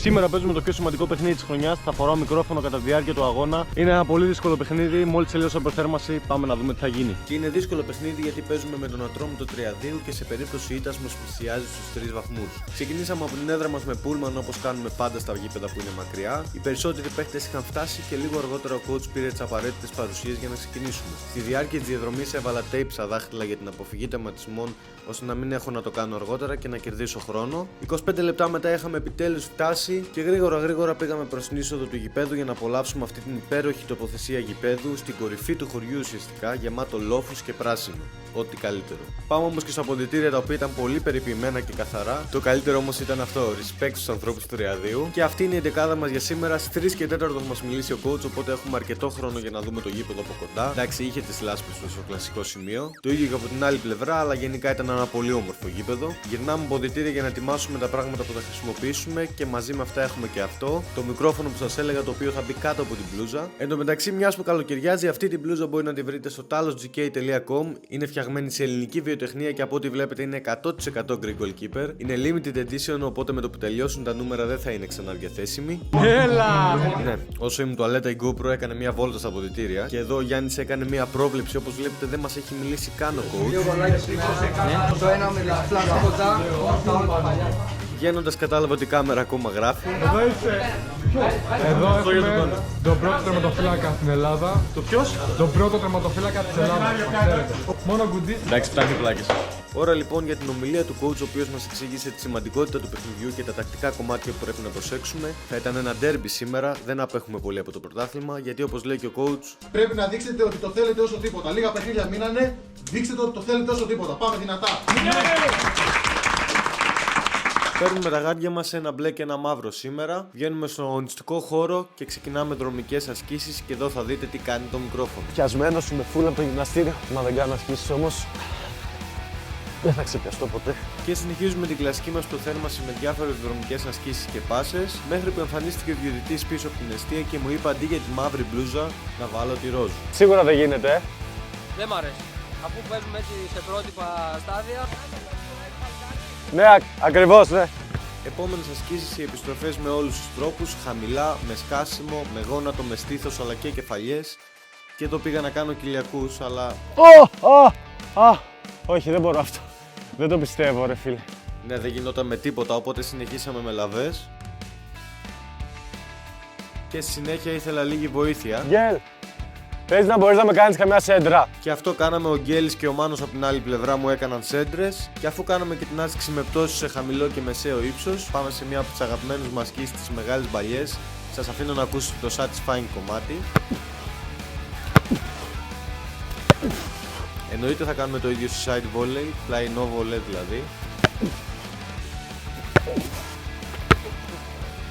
Σήμερα παίζουμε το πιο σημαντικό παιχνίδι της χρονιάς. Θα φοράω μικρόφωνο κατά τη διάρκεια του αγώνα. Είναι ένα πολύ δύσκολο παιχνίδι. Μόλις τελειώσει η προθέρμανση, πάμε να δούμε τι θα γίνει. Και είναι δύσκολο παιχνίδι γιατί παίζουμε με τον Ατρόμητο Τριαδίου και σε περίπτωση ήττας μας πλησιάζει στους 3 βαθμούς. Ξεκινήσαμε από την έδρα μας με πούλμαν όπως κάνουμε πάντα στα γήπεδα που είναι μακριά. Οι περισσότεροι παίχτες είχαν φτάσει και λίγο αργότερα ο coach πήρε τις απαραίτητες παρουσίες για να ξεκινήσουμε. Στη διάρκεια της διαδρομής έβαλα tape στα δάχτυλα για την αποφυγή τερματισμών ώστε να μην έχω να το κάνω αργότερα και να κερδίσω χρόνο. 25 λεπτά μετά είχαμε επιτέλους φτάσει και γρήγορα πήγαμε προς την είσοδο του γηπέδου για να απολαύσουμε αυτή την υπέροχη τοποθεσία γηπέδου στην κορυφή του χωριού ουσιαστικά, γεμάτο λόφους και πράσινο. Ό,τι καλύτερο. Πάμε όμως και στα αποδυτήρια τα οποία ήταν πολύ περιποιημένα και καθαρά. Το καλύτερο όμως ήταν αυτό, respect στους ανθρώπους του Τριαδίου. Και αυτή είναι η εντεκάδα μας για σήμερα. Στις 3 και 4 μας μιλήσει ο coach, οπότε έχουμε αρκετό χρόνο για να δούμε το γήπεδο από κοντά. Εντάξει, είχε τις λάσπες του στο κλασικό σημείο. Το ίδιο και από την άλλη πλευρά, αλλά γενικά ήταν ένα πολύ όμορφο γήπεδο. Γυρνάμε αποδυτήρια για να ετοιμάσουμε τα πράγματα που θα χρησιμοποιήσουμε και μαζί με αυτά έχουμε και αυτό. Το μικρόφωνο που σας έλεγα, το οποίο θα μπει κάτω από την μπλούζα. Εν τω μεταξύ, μιας που καλοκαιριάζει, αυτή την μπλούζα μπορεί να τη βρείτε στο talosgk.com. Είναι φτιαγμένη σε ελληνική βιοτεχνία και από ό,τι βλέπετε είναι 100% Greek goalkeeper. Είναι limited edition, οπότε με το που τελειώσουν τα νούμερα δεν θα είναι ξανά διαθέσιμη. Έλα! Ναι, όσο ήμουν τουαλέτα η GoPro έκανε μια βόλτα στα αποδυτήρια. Και εδώ ο Γιάννης έκανε μια πρόβλεψη, όπως βλέπετε δεν μας έχει μιλήσει καν ο coach. Βγαίνοντας κατάλαβα ότι η κάμερα ακόμα γράφει. Εδώ είσαι. Εδώ έχουμε τον πρώτο τερματοφύλακα στην Ελλάδα. Το ποιος? Τον πρώτο τερματοφύλακα της Ελλάδας. Μόνο κουντί. Εντάξει, φτάνει πλάκες. Ώρα λοιπόν για την ομιλία του coach, ο οποίος μας εξήγησε τη σημαντικότητα του παιχνιδιού και τα τακτικά κομμάτια που πρέπει να προσέξουμε. Θα ήταν ένα derby σήμερα, δεν απέχουμε πολύ από το πρωτάθλημα, γιατί όπως λέει και ο coach, πρέπει να δείξετε ότι το θέλετε όσο τίποτα. Λίγα παιχνίδια μείνανε, δείξτε ότι το θέλετε όσο τίποτα. Πάμε δυνατά. παίρνουμε τα γάντια μας ένα μπλε και ένα μαύρο σήμερα. Βγαίνουμε στον αγωνιστικό χώρο και ξεκινάμε δρομικές ασκήσεις. Και εδώ θα δείτε τι κάνει το μικρόφωνο. Πιασμένος είμαι φούλα από το γυμναστήριο. Μα δεν κάνω ασκήσεις όμως, δεν θα ξεπιαστώ ποτέ. Και συνεχίζουμε την κλασική μας προθέρμανση με διάφορες δρομικές ασκήσεις και πάσες. Μέχρι που εμφανίστηκε ο διαιτητής πίσω από την εστία και μου είπε αντί για τη μαύρη μπλούζα να βάλω τη ροζ. Σίγουρα δεν γίνεται, Δεν μ' αρέσει. Αφού παίζουμε έτσι σε πρότυπα στάδια. Ναι, ακριβώς, ναι. Επόμενες ασκήσεις οι επιστροφές με όλους τους τρόπους, χαμηλά, με σκάσιμο, με γόνατο, με στήθος αλλά και κεφαλιές. Και εδώ πήγα να κάνω κοιλιακούς, αλλά... Όχι, δεν μπορώ αυτό. Δεν το πιστεύω, ρε φίλε. Ναι, δεν γινόταν με τίποτα, οπότε συνεχίσαμε με λαβές. Και στη συνέχεια ήθελα λίγη βοήθεια. Γκέλ, πες να μπορείς να με κάνεις καμιά σέντρα. Και αυτό κάναμε, ο Γκέλης και ο Μάνος από την άλλη πλευρά μου έκαναν σέντρες. Και αφού κάναμε και την άσκηση με πτώσεις σε χαμηλό και μεσαίο ύψος, πάμε σε μια από τις αγαπημένες μας ασκήσεις, τις μεγάλες μπαλιές. Σας αφήνω να ακούσετε το satisfying κομμάτι. Εννοείται θα κάνουμε το ίδιο στη side volley, πλαϊνό volley δηλαδή.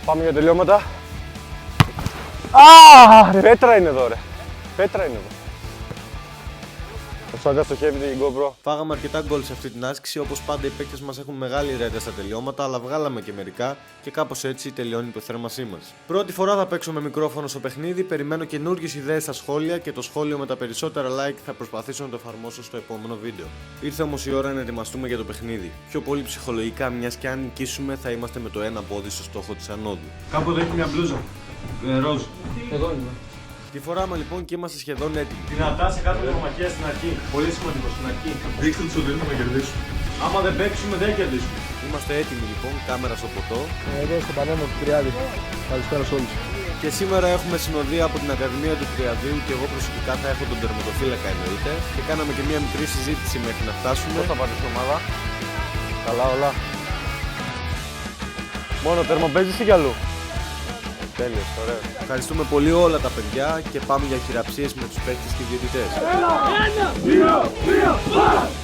Πάμε για τελειώματα. Πέτρα είναι εδώ, ρε. Πέτρα είναι εδώ. Ο Σάγκα στοχεύει την GoPro. Φάγαμε αρκετά γκολ σε αυτή την άσκηση, όπως πάντα οι παίκτες μας έχουν μεγάλη ρέντα στα τελειώματα, αλλά βγάλαμε και μερικά και κάπως έτσι τελειώνει η προθέρμανσή μας. Πρώτη φορά θα παίξω με μικρόφωνο στο παιχνίδι, περιμένω καινούργιες ιδέες στα σχόλια και το σχόλιο με τα περισσότερα like θα προσπαθήσω να το εφαρμόσω στο επόμενο βίντεο. Ήρθε όμως η ώρα να ετοιμαστούμε για το παιχνίδι. Πιο πολύ ψυχολογικά, μιας και αν νικήσουμε θα είμαστε με το ένα πόδι στο στόχο της ανόδου. Κάπου εδώ έχει μια μπλούζα. Ροζ. Εδώ είμαι. Τη φοράμε λοιπόν και είμαστε σχεδόν έτοιμοι. Δυνατά σε κάθε τρομαχία στην αρχή. Πολύ σημαντικό στην αρχή. Δείξτε τους ότι θα κερδίσουμε. Άμα δεν παίξουμε, δεν κερδίσουμε. Είμαστε έτοιμοι λοιπόν, κάμερα στο ποτό. Εδώ στο πανέμο του Τριάδη. Καλησπέρα σε όλους. Και σήμερα έχουμε συνοδεία από την Ακαδημία του Τριαδίου και εγώ προσωπικά θα έχω τον τερματοφύλακα εννοείται. Και κάναμε και μια μικρή συζήτηση μέχρι να φτάσουμε. Πώς θα πάρεις την ομάδα. Καλά όλα. Μόνο τέρμα παίζεις ή κι αλλού. Τέλειος, ωραίο. Ευχαριστούμε πολύ όλα τα παιδιά και πάμε για χειραψίες με τους παίκτες και διαιτητές.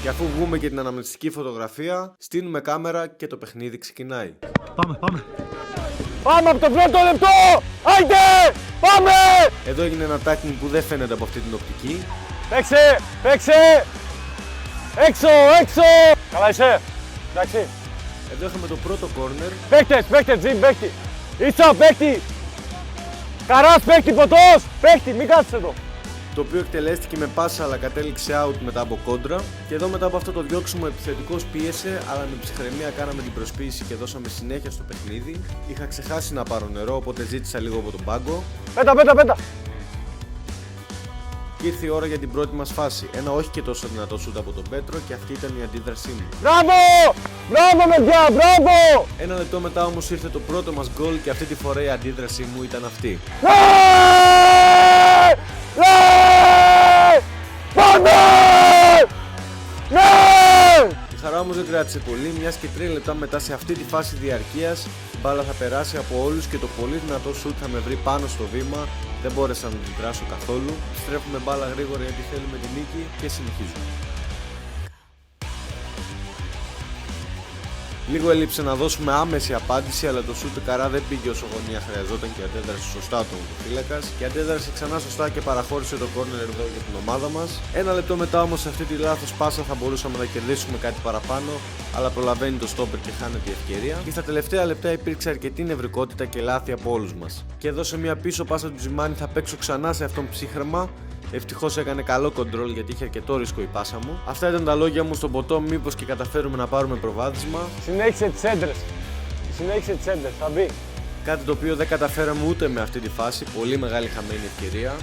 Και αφού βγούμε και την αναμνηστική φωτογραφία, στείνουμε κάμερα και το παιχνίδι ξεκινάει. Πάμε από το πρώτο λεπτό! Άιντε! Πάμε! Εδώ έγινε ένα tackling που δεν φαίνεται από αυτή την οπτική. Παίξε! Παίξε! Έξω! Έξω! Καλά είσαι! Εντάξει. Εδώ έχουμε το πρώτο corner. Παίκτες! Παίκτες! Τζιμ! Παίκτη! Ίσα! Παίκτη! Καράς! Παίκτη! Ποτός! Παίκτη! Μην κάτσεις εδώ! το οποίο εκτελέστηκε με πάσα αλλά κατέληξε out μετά από κόντρα. Και εδώ μετά από αυτό το διώξιμο επιθετικός πίεσε, αλλά με ψυχραιμία κάναμε την προσποίηση και δώσαμε συνέχεια στο παιχνίδι. Είχα ξεχάσει να πάρω νερό, οπότε ζήτησα λίγο από τον πάγκο. Πέτα! Και ήρθε η ώρα για την πρώτη μας φάση. Ένα όχι και τόσο δυνατό σούτ από τον Πέτρο και αυτή ήταν η αντίδρασή μου. Μπράβο παιδιά, μπράβο! Ένα λεπτό μετά όμως ήρθε το πρώτο μας γκολ και αυτή τη φορά η αντίδρασή μου ήταν αυτή. Πάμε! Η χαρά όμως δεν κράτησε πολύ, μιας και 3 λεπτά μετά σε αυτή τη φάση διαρκείας η μπάλα θα περάσει από όλους και το πολύ δυνατό σούτ θα με βρει πάνω στο βήμα. Δεν μπόρεσα να την δράσω καθόλου. Στρέφουμε μπάλα γρήγορα γιατί θέλουμε την νίκη και συνεχίζουμε. Λίγο έλειψε να δώσουμε άμεση απάντηση, αλλά το σούτ καρά δεν πήγε όσο γωνία χρειαζόταν και αντέδρασε σωστά ο τερματοφύλακας. Και αντέδρασε ξανά σωστά και παραχώρησε το κόρνερ εδώ για την ομάδα μας. Ένα λεπτό μετά όμως σε αυτή τη λάθος πάσα θα μπορούσαμε να κερδίσουμε κάτι παραπάνω, αλλά προλαβαίνει το στόπερ και χάνεται η ευκαιρία. Και στα τελευταία λεπτά υπήρξε αρκετή νευρικότητα και λάθη από όλους μας. Και εδώ σε μια πίσω πάσα του Τζιμάνι θα παίξω ξανά σε αυτόν ψύχρεμα. Ευτυχώς έκανε καλό κοντρόλ γιατί είχε αρκετό ρίσκο η πάσα μου. Αυτά ήταν τα λόγια μου στον ποτό, μήπως και καταφέρουμε να πάρουμε προβάδισμα. Συνέχισε τις έντρες. Θα μπει. Κάτι το οποίο δεν καταφέραμε ούτε με αυτή τη φάση. Πολύ μεγάλη χαμένη ευκαιρία.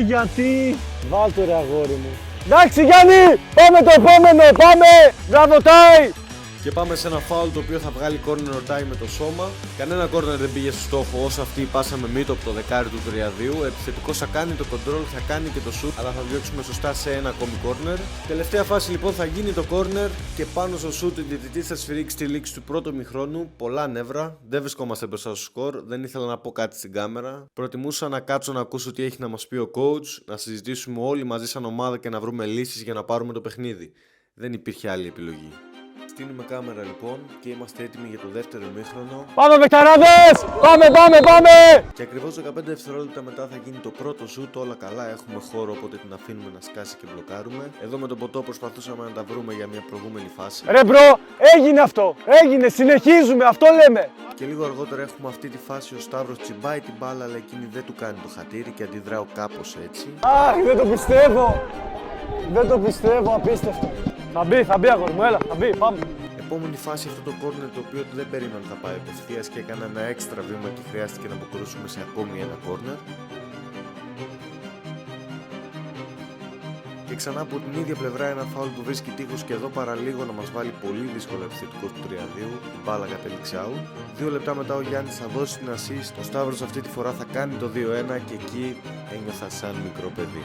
Γιατί. Βάλ' ρε αγόρι μου. Εντάξει Γιάννη, πάμε το επόμενο, πάμε. Μπράβο Τάι. Και πάμε σε ένα φάουλ το οποίο θα βγάλει κόρνερ ο Τάι με το σώμα. Κανένα κόρνερ δεν πήγε στο στόχο όσο αυτή η πάσα με μύτο από το δεκάρι του Τριαδίου. Επιθετικός θα κάνει το control, θα κάνει και το shoot, αλλά θα διώξουμε σωστά σε ένα ακόμη κόρνερ. Τελευταία φάση λοιπόν θα γίνει το κόρνερ και πάνω στο shoot ο διαιτητής θα σφυρίξει τη λήξη του πρώτου ημιχρόνου. Πολλά νεύρα, δεν βρισκόμαστε μπροστά στο σκορ, δεν ήθελα να πω κάτι στην κάμερα. Προτιμούσα να κάτσω να ακούσω τι έχει να μας πει ο coach, να συζητήσουμε όλοι μαζί σαν ομάδα και να βρούμε λύσεις για να πάρουμε το παιχνίδι. Δεν υπήρχε άλλη επιλογή. Στείνουμε κάμερα λοιπόν και είμαστε έτοιμοι για το δεύτερο ημίχρονο. Πάμε παιχταράδες! Πάμε! Και ακριβώς 15 δευτερόλεπτα μετά θα γίνει το πρώτο σουτ. Όλα καλά, έχουμε χώρο οπότε την αφήνουμε να σκάσει και μπλοκάρουμε. Εδώ με τον ποτό προσπαθούσαμε να τα βρούμε για μια προηγούμενη φάση. Ρε μπρο, έγινε αυτό! Έγινε, συνεχίζουμε, αυτό λέμε! Και λίγο αργότερα έχουμε αυτή τη φάση. Ο Σταύρος τσιμπάει την μπάλα, αλλά εκείνη δεν του κάνει το χατήρι και αντιδράω κάπως έτσι. Αχ, δεν το πιστεύω, απίστευτο. Θα μπει αγόρι μου, έλα, θα μπει, πάμε. Επόμενη φάση αυτό το κόρνερ το οποίο δεν περίμενα θα πάει απευθείας και έκανα ένα έξτρα βήμα και χρειάστηκε να αποκρούσουμε σε ακόμη ένα κόρνερ. Και ξανά από την ίδια πλευρά ένα φάουλ που βρίσκει τείχος και εδώ παραλίγο να μας βάλει πολύ δύσκολο επιθετικό του Τριαδίου. Η μπάλα κατέληξε out. 2 λεπτά μετά ο Γιάννης θα δώσει την assist. Ο Σταύρος αυτή τη φορά θα κάνει το 2-1 και εκεί ένιωθα σαν μικρό παιδί.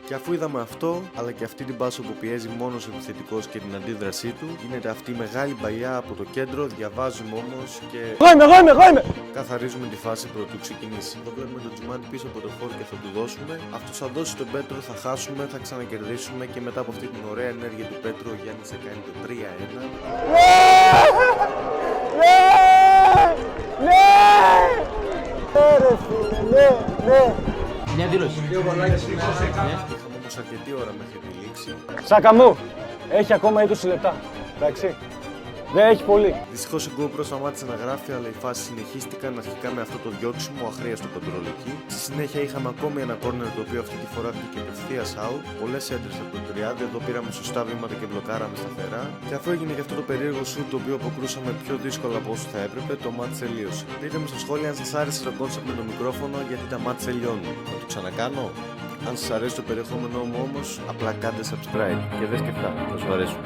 Και αφού είδαμε αυτό, αλλά και αυτή την πάσο που πιέζει μόνος ο επιθετικός και την αντίδρασή του, γίνεται αυτή η μεγάλη μπαλιά από το κέντρο, διαβάζουμε όμως και... Εγώ είμαι! Καθαρίζουμε τη φάση πρωτού ξεκινήσει. Εδώ βλέπουμε τον Τζιμάνι πίσω από το φόρ και θα του δώσουμε. Αυτός θα δώσει τον Πέτρο, θα χάσουμε, θα ξανακερδίσουμε και μετά από αυτή την ωραία ενέργεια του Πέτρου, ο Γιάννης θα κάνει το 3-1. Μια δήλωση. Είχαμε όμως αρκετή ώρα μέχρι τη λήξη. Σάκα μου, έχει ακόμα 20 λεπτά, εντάξει. Δεν έχει πολύ. Δυστυχώς η GoPro σταμάτησε να γράφει, αλλά οι φάσεις συνεχίστηκαν αρχικά με αυτό το διώξιμο αχρίαστο κοντρόλ εκεί. Στη συνέχεια είχαμε ακόμη ένα corner το οποίο αυτή τη φορά βγήκε απευθείας out. Πολλές έντρες από τον Τριάδη, εδώ πήραμε σωστά βήματα και μπλοκάραμε σταθερά. Και αφού έγινε και αυτό το περίεργο shoot το οποίο αποκρούσαμε πιο δύσκολα από όσο θα έπρεπε, το match τελείωσε. Πείτε μου στα σχόλια αν σας άρεσε το concept με το μικρόφωνο γιατί τα match τελειώνουν. Να το ξανακάνω? Αν σας αρέσει το περιεχόμενό μου όμως, απλά κάντε subscribe και δεν σκεφτά, θα σου αρέσουν.